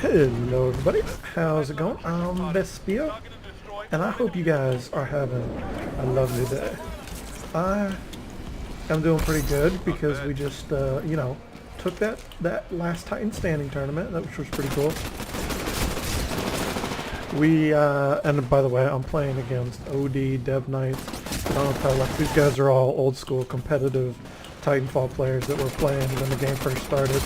Hello everybody, how's it going? I'm Vespillo, and I hope you guys are having a lovely day. I am doing pretty good because we just, took that last Titan standing tournament, which was pretty cool. And by the way, I'm playing against OD Dev Knights. I don't know if I like, these guys are all old school competitive Titanfall players that were playing when the game first started.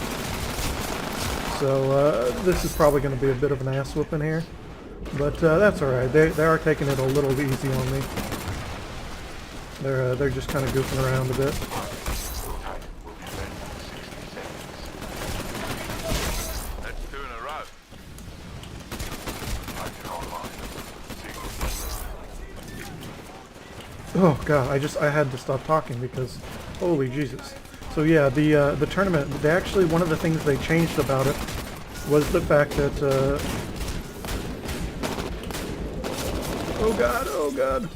So this is probably going to be a bit of an ass whooping here, but that's all right. They are taking it a little easy on me. They're just kind of goofing around a bit. That's two in a row. Oh god, I had to stop talking because holy Jesus. So yeah, the tournament, they actually, one of the things they changed about it was the fact that oh god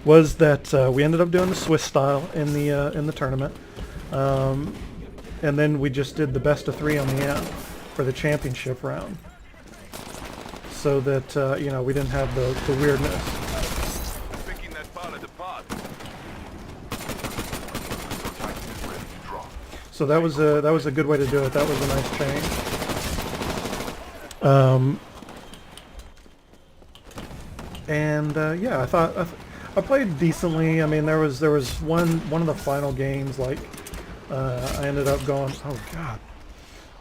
was that we ended up doing the Swiss style in the tournament, and then we just did the best of 3 on the end for the championship round, so that we didn't have the weirdness. So that was a good way to do it. That was a nice change. Yeah, I thought I played decently. I mean, there was one of the final games, like I ended up going, oh god,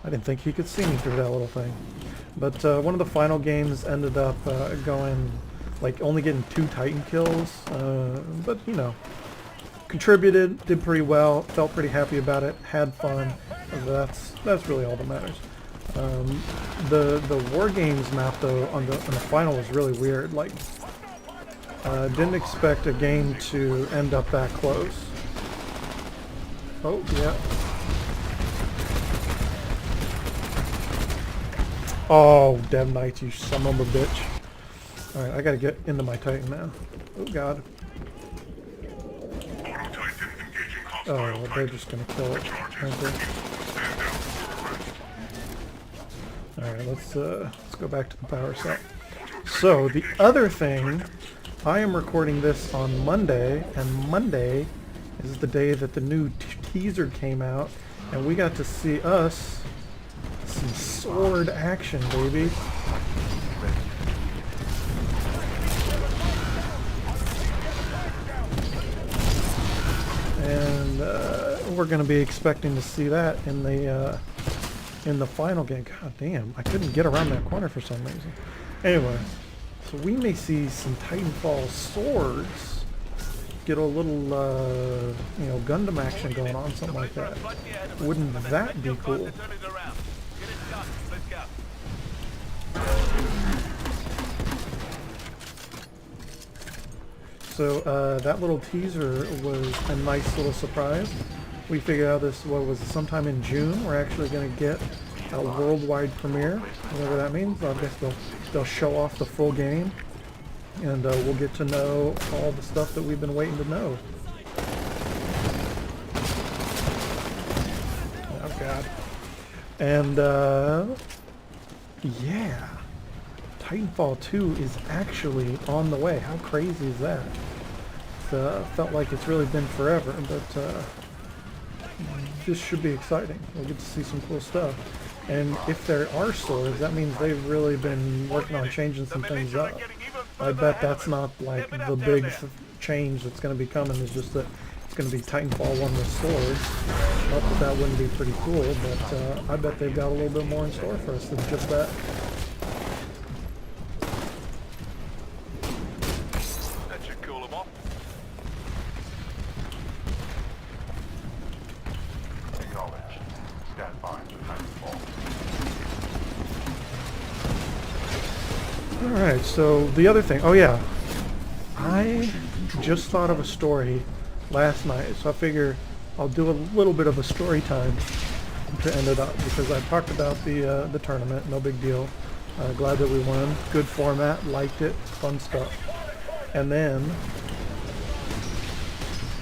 I didn't think he could see me through that little thing. But one of the final games ended up going, like, only getting 2 Titan kills, but contributed, did pretty well, felt pretty happy about it, had fun. That's really all that matters. The War Games map though on the final was really weird. Like, didn't expect a game to end up that close. Oh yeah. Oh, Dev Knights, you son of a bitch. All right, I gotta get into my Titan now. Oh god. Oh, they're just gonna kill it, aren't they? Alright, let's go back to the power set. So, the other thing, I am recording this on Monday, and Monday is the day that the new teaser came out, and we got to see some sword action, baby. And we're going to be expecting to see that in the final game. God damn, I couldn't get around that corner for some reason. Anyway, so we may see some Titanfall swords get a little, Gundam action going on, something like that. Wouldn't that be cool? So that little teaser was a nice little surprise. We figured out this, what was it, sometime in June, we're actually going to get a worldwide premiere, whatever that means. I guess they'll show off the full game, and we'll get to know all the stuff that we've been waiting to know. Oh god. And yeah, Titanfall 2 is actually on the way. How crazy is that? Felt like it's really been forever, but this should be exciting. We'll get to see some cool stuff. And if there are swords, that means they've really been working on changing some things up. I bet that's not like the big change that's going to be coming, is just that it's going to be Titanfall 1 with swords. Not that that wouldn't be pretty cool, but I bet they've got a little bit more in store for us than just that. Alright, so the other thing, oh yeah, I just thought of a story last night, so I figure I'll do a little bit of a story time to end it up, because I talked about the tournament, no big deal, glad that we won, good format, liked it, fun stuff. And then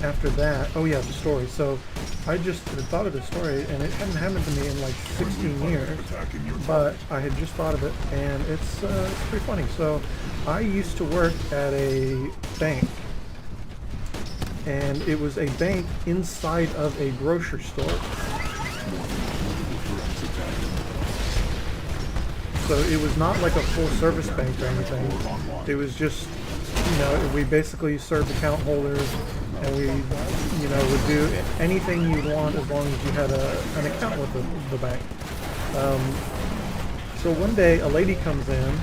after that, oh yeah, the story. So I just had thought of the story, and it hadn't happened to me in like 16 years, but I had just thought of it, and it's pretty funny. So I used to work at a bank, and it was a bank inside of a grocery store. So it was not like a full service bank or anything. It was just, you know, we basically served account holders, and we, you know, would do anything you'd want as long as you had an account with the bank. So one day a lady comes in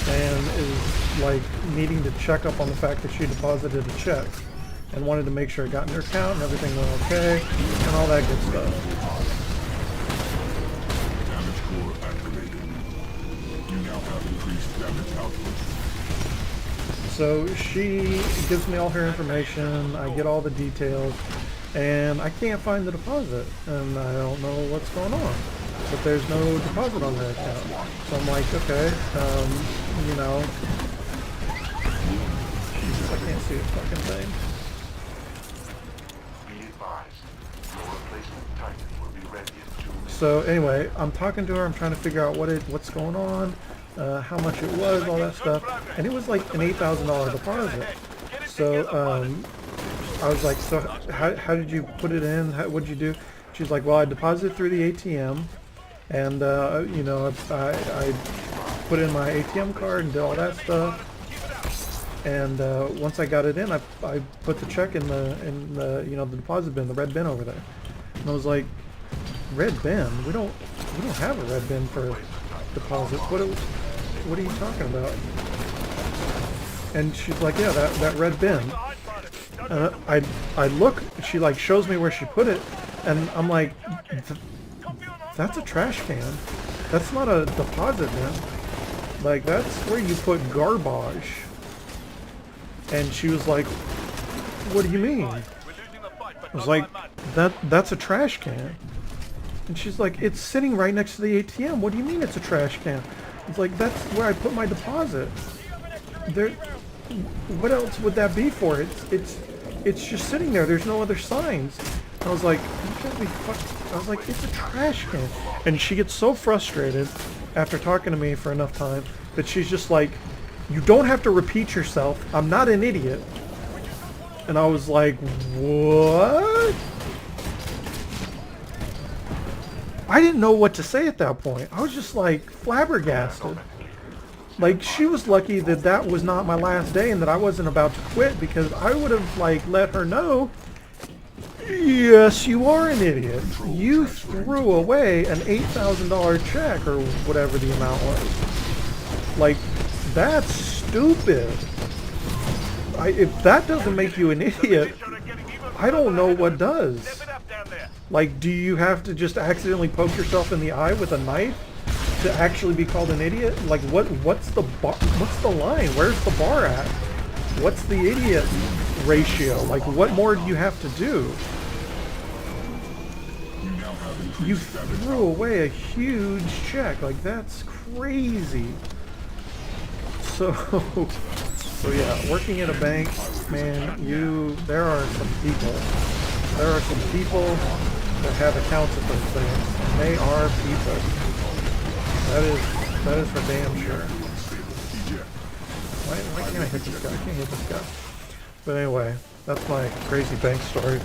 and is like needing to check up on the fact that she deposited a check and wanted to make sure it got in her account and everything went okay and all that good stuff. So she gives me all her information, I get all the details, and I can't find the deposit, and I don't know what's going on. But there's no deposit on her account. So I'm like, okay, you know, I can't see a fucking thing. So anyway, I'm talking to her, I'm trying to figure out what's going on. How much it was, all that stuff, and it was like an $8,000 deposit. So I was like, so how did you put it in? What did you do? She's like, well, I deposited through the ATM, and you know, I put in my ATM card and did all that stuff. And once I got it in, I put the check in the you know, the deposit bin, the red bin over there. And I was like, red bin? We don't have a red bin for deposits. What are you talking about? And she's like, yeah, that red bin. And I look, she like shows me where she put it, and I'm like, that's a trash can. That's not a deposit bin. Like, that's where you put garbage. And she was like, what do you mean? I was like, that's a trash can. And she's like, it's sitting right next to the ATM. What do you mean it's a trash can? It's like, that's where I put my deposit. There, what else would that be for? It's just sitting there. There's no other signs. I was like, you can't be fucked. I was like, it's a trash can. And she gets so frustrated after talking to me for enough time that she's just like, you don't have to repeat yourself. I'm not an idiot. And I was like, what? I didn't know what to say at that point. I was just like flabbergasted. Like, she was lucky that that was not my last day and that I wasn't about to quit, because I would have like let her know, yes, you are an idiot. You threw away an $8,000 check or whatever the amount was. Like, that's stupid. If that doesn't make you an idiot, I don't know what does. Like, do you have to just accidentally poke yourself in the eye with a knife to actually be called an idiot? Like, what's the line? Where's the bar at? What's the idiot ratio? Like, what more do you have to do? You threw away a huge check. Like, that's crazy. So yeah, working at a bank, man, there are some people that have accounts at those things, and they are people. That is for damn sure. Why can't I hit this guy? I can't hit this guy. But anyway, that's my crazy bank story.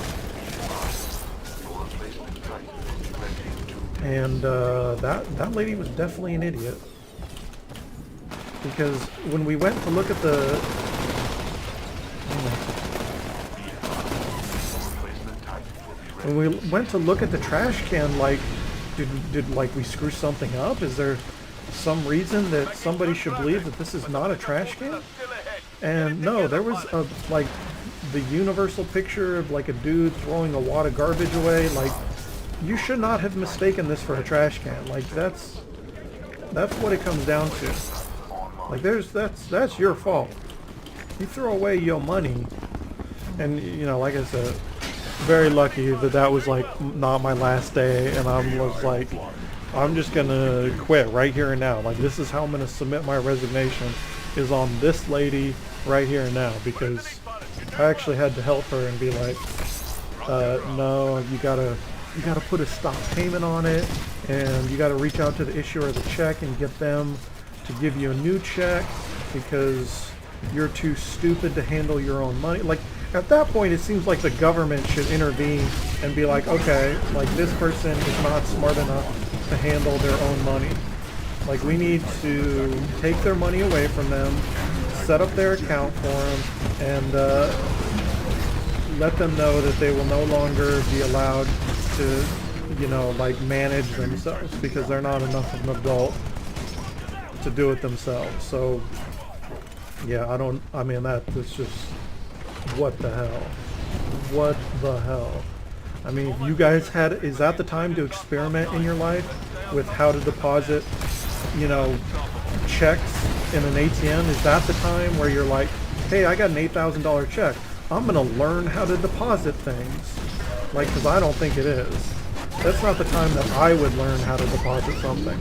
And that lady was definitely an idiot. Because when we went to look at the... When we went to look at the trash can, like, did like we screw something up? Is there some reason that somebody should believe that this is not a trash can? And no, there was like the universal picture of like a dude throwing a wad of garbage away. Like, you should not have mistaken this for a trash can. Like, that's what it comes down to. Like, that's your fault. You throw away your money, and you know, like I said, very lucky that was like not my last day, and I was like, I'm just gonna quit right here and now. Like, this is how I'm gonna submit my resignation, is on this lady right here and now, because I actually had to help her and be like, no, you gotta put a stop payment on it, and you gotta reach out to the issuer of the check and get them to give you a new check because you're too stupid to handle your own money. Like, at that point, it seems like the government should intervene and be like, okay, like, this person is not smart enough to handle their own money. Like, we need to take their money away from them, set up their account for them, and let them know that they will no longer be allowed to, you know, like, manage themselves because they're not enough of an adult to do it themselves. So, yeah, I mean, that's just, what the hell? What the hell? I mean, if you guys is that the time to experiment in your life with how to deposit, you know, checks in an ATM? Is that the time where you're like, hey, I got an $8,000 check. I'm going to learn how to deposit things. Like, because I don't think it is. That's not the time that I would learn how to deposit something.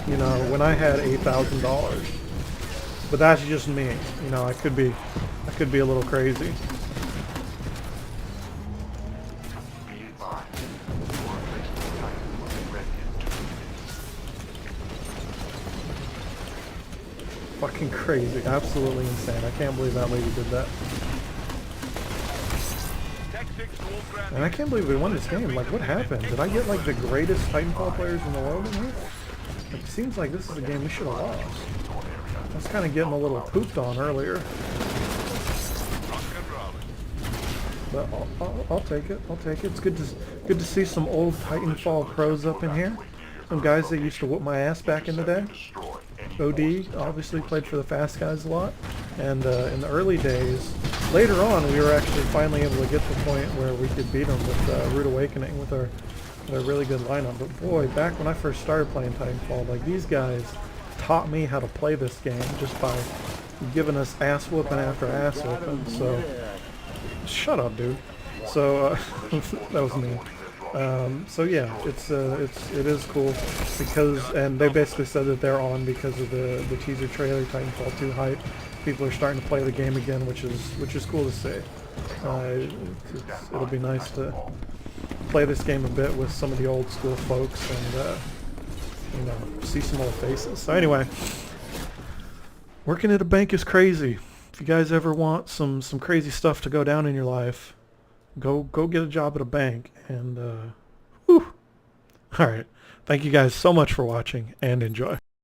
You know, when I had $8,000. But that's just me. You know, I could be a little crazy. Fucking crazy. Absolutely insane. I can't believe that lady did that. And I can't believe we won this game. Like, what happened? Did I get, like, the greatest Titanfall players in the world in here? It seems like this is a game we should have lost. I was kind of getting a little pooped on earlier. But I'll take it. I'll take it. It's good to see some old Titanfall pros up in here. Some guys that used to whoop my ass back in the day. OD obviously played for the fast guys a lot. And in the early days, later on, we were actually finally able to get to the point where we could beat them with Rude Awakening with our really good lineup. But boy, back when I first started playing Titanfall, like, these guys taught me how to play this game just by giving us ass whooping after ass whooping. So, shut up, dude. So that was me. So yeah, it is cool because, and they basically said that they're on because of the teaser trailer, Titanfall 2 hype. People are starting to play the game again, which is cool to see. It'll be nice to play this game a bit with some of the old school folks and you know, see some old faces. So anyway, working at a bank is crazy. If you guys ever want some crazy stuff to go down in your life, go get a job at a bank and whew. All right. Thank you guys so much for watching and enjoy.